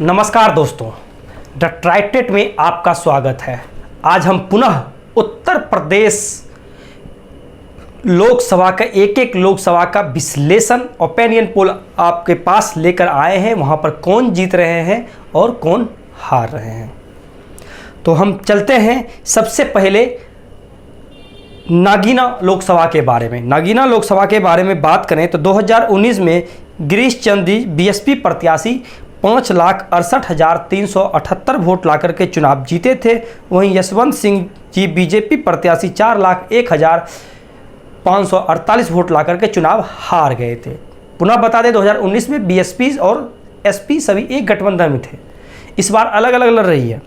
नमस्कार दोस्तों, द ट्राइटेट में आपका स्वागत है। आज हम पुनः उत्तर प्रदेश लोकसभा का एक लोकसभा का विश्लेषण ओपिनियन पोल आपके पास लेकर आए हैं। वहां पर कौन जीत रहे हैं और कौन हार रहे हैं। तो हम चलते हैं सबसे पहले नागीना लोकसभा के बारे में। नागीना लोकसभा के बारे में बात करें तो 2019 में गिरीश चंद जी बीएसपी प्रत्याशी 5,68,378 वोट लाकर के चुनाव जीते थे। वहीं यशवंत सिंह जी बीजेपी प्रत्याशी 4,01,548 वोट लाकर के चुनाव हार गए थे। पुनः बता दें 2019 में बीएसपी और एसपी सभी एक गठबंधन में थे। इस बार अलग अलग लड़ रही है।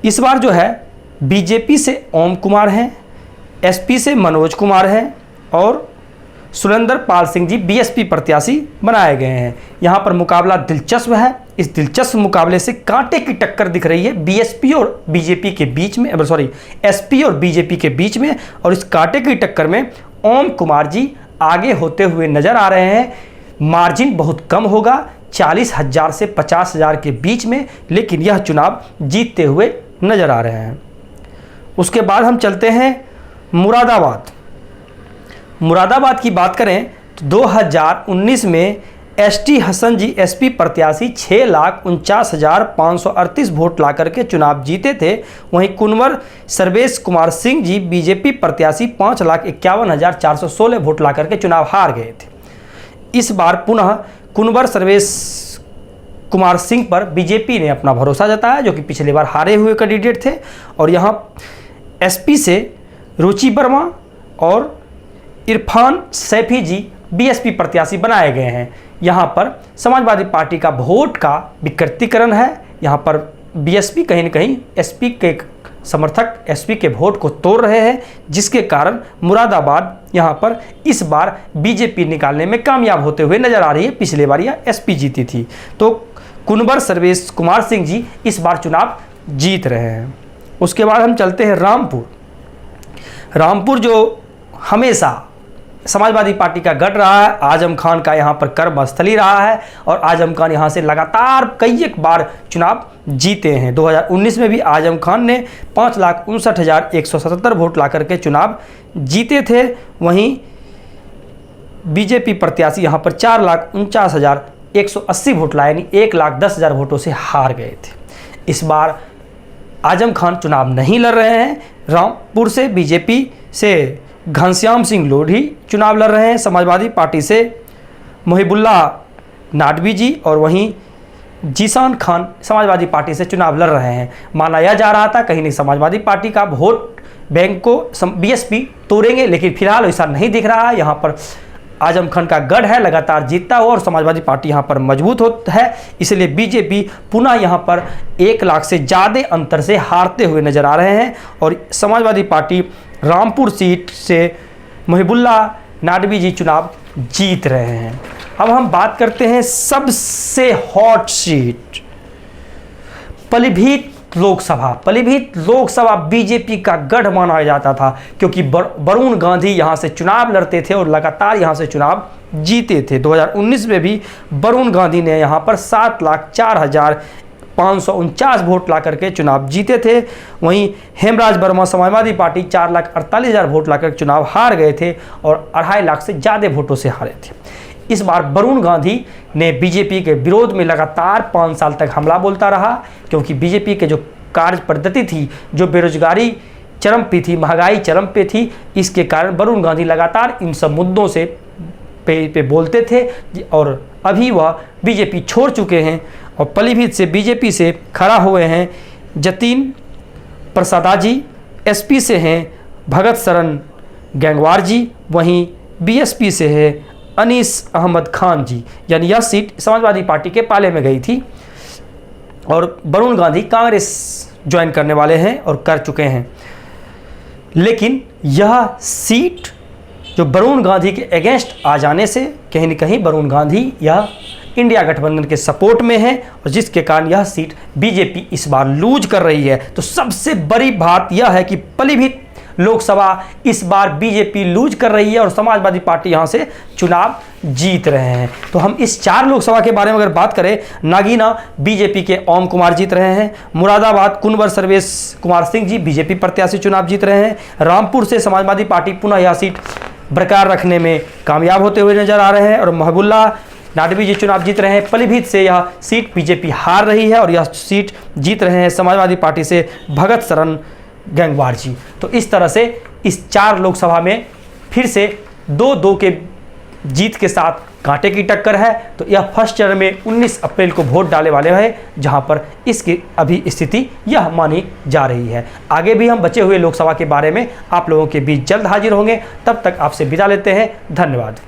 इस बार जो है बीजेपी से ओम कुमार हैं, एसपी से मनोज कुमार हैं और सुरेंद्र पाल सिंह जी बीएसपी प्रत्याशी बनाए गए हैं। यहां पर मुकाबला दिलचस्प है। इस दिलचस्प मुकाबले से कांटे की टक्कर दिख रही है बीएसपी और बीजेपी के बीच में, एसपी और बीजेपी के बीच में। और इस कांटे की टक्कर में ओम कुमार जी आगे होते हुए नजर आ रहे हैं। मार्जिन बहुत कम होगा, 40,000 से 50,000 के बीच में, लेकिन यह चुनाव जीतते हुए नजर आ रहे हैं। उसके बाद हम चलते हैं मुरादाबाद की बात करें तो 2019 में एसटी हसन जी एसपी प्रत्याशी 6,49,538 वोट लाकर के चुनाव जीते थे। वहीं कुंवर सर्वेश कुमार सिंह जी बीजेपी प्रत्याशी 5,51,416 वोट लाकर के चुनाव हार गए थे। इस बार पुनः कुंवर सर्वेश कुमार सिंह पर बीजेपी ने अपना भरोसा जताया, जो कि पिछली बार हारे हुए कैंडिडेट थे। और यहाँ एसपी से रुचि वर्मा और इरफान सैफी जी बीएसपी प्रत्याशी बनाए गए हैं। यहाँ पर समाजवादी पार्टी का वोट का विकृतीकरण है। यहाँ पर बीएसपी कहीं न कहीं एसपी के समर्थक एसपी के वोट को तोड़ रहे हैं, जिसके कारण मुरादाबाद यहाँ पर इस बार बीजेपी निकालने में कामयाब होते हुए नजर आ रही है। पिछले बार यह एसपी जीती थी। तो कुंवर सर्वेश कुमार सिंह जी इस बार चुनाव जीत रहे हैं। उसके बाद हम चलते हैं रामपुर जो हमेशा समाजवादी पार्टी का गढ़ रहा है। आजम खान का यहाँ पर कर्मस्थली रहा है और आजम खान यहाँ से लगातार कई एक बार चुनाव जीते हैं। 2019 में भी आजम खान ने 5,59,177 वोट लाकर के चुनाव जीते थे। वहीं बीजेपी प्रत्याशी यहाँ पर 4,49,180 वोट लाए, यानी 1,10,000 वोटों से हार गए थे। इस बार आजम खान चुनाव नहीं लड़ रहे हैं। रामपुर से बीजेपी से घनश्याम सिंह लोधी चुनाव लड़ रहे हैं। समाजवादी पार्टी से मोहिबुल्ला नाडवी जी और वहीं जीशान खान समाजवादी पार्टी से चुनाव लड़ रहे हैं। माना यह जा रहा था कहीं नहीं समाजवादी पार्टी का वोट बैंक को बीएसपी तोड़ेंगे, लेकिन फिलहाल ऐसा नहीं दिख रहा है। यहाँ पर आजम खान का गढ़ है, लगातार जीतता हुआ, और समाजवादी पार्टी यहाँ पर मजबूत होता है। इसलिए बीजेपी पुनः यहाँ पर 1 लाख से ज़्यादा अंतर से हारते हुए नजर आ रहे हैं। और समाजवादी पार्टी रामपुर सीट से मोहिबुल्ला नाडवी जी चुनाव जीत रहे हैं। अब हम बात करते हैं सबसे hot seat Pilibhit Lok Sabha BJP का गढ़ माना जाता था, क्योंकि वरुण गांधी यहां से चुनाव लड़ते थे और लगातार यहां से चुनाव जीते थे। 2019 में भी वरुण गांधी ने यहां पर 7,04,549 वोट ला करके चुनाव जीते थे। वहीं हेमराज वर्मा समाजवादी पार्टी 4,48,000 वोट लाकर चुनाव हार गए थे और 2.5 लाख से ज़्यादा वोटों से हारे थे। इस बार वरुण गांधी ने बीजेपी के विरोध में लगातार 5 साल तक हमला बोलता रहा, क्योंकि बीजेपी के जो कार्य पद्धति थी, जो बेरोजगारी चरम पे थी, महंगाई चरम पे थी, इसके कारण वरुण गांधी लगातार इन सब मुद्दों से पे बोलते थे। और अभी वह बीजेपी छोड़ चुके हैं और पीलीभीत से बीजेपी से खड़ा हुए हैं जतीन प्रसादा जी, एसपी से हैं भगत शरण गैंगवार जी, वहीं बीएसपी से है अनीस अहमद खान जी। यानी यह सीट समाजवादी पार्टी के पाले में गई थी और वरुण गांधी कांग्रेस ज्वाइन करने वाले हैं और कर चुके हैं। लेकिन यह सीट जो वरुण गांधी के अगेंस्ट आ जाने से कहीं न कहीं वरुण गांधी यह इंडिया गठबंधन के सपोर्ट में है और जिसके कारण यह सीट बीजेपी इस बार लूज कर रही है। तो सबसे बड़ी बात यह है कि पीलीभीत लोकसभा इस बार बीजेपी लूज कर रही है और समाजवादी पार्टी यहां से चुनाव जीत रहे हैं। तो हम इस 4 लोकसभा के बारे में अगर बात करें, नागीना बीजेपी के ओम कुमार जीत रहे हैं, मुरादाबाद कुंवर सर्वेश कुमार सिंह जी बीजेपी प्रत्याशी चुनाव जीत रहे हैं, रामपुर से समाजवादी पार्टी पुनः यह सीट बरकरार रखने में कामयाब होते हुए नजर आ रहे हैं और महबुल्ला नाडवी जी चुनाव जीत रहे हैं। पीलीभीत से यह सीट बीजेपी हार रही है और यह सीट जीत रहे हैं समाजवादी पार्टी से भगत शरण गंगवार जी। तो इस तरह से इस 4 लोकसभा में फिर से 2-2 के जीत के साथ कांटे की टक्कर है। तो यह फर्स्ट चरण में 19 अप्रैल को वोट डाले वाले हैं, जहां पर इसकी अभी स्थिति यह मानी जा रही है। आगे भी हम बचे हुए लोकसभा के बारे में आप लोगों के बीच जल्द हाजिर होंगे। तब तक आपसे विदा लेते हैं। धन्यवाद।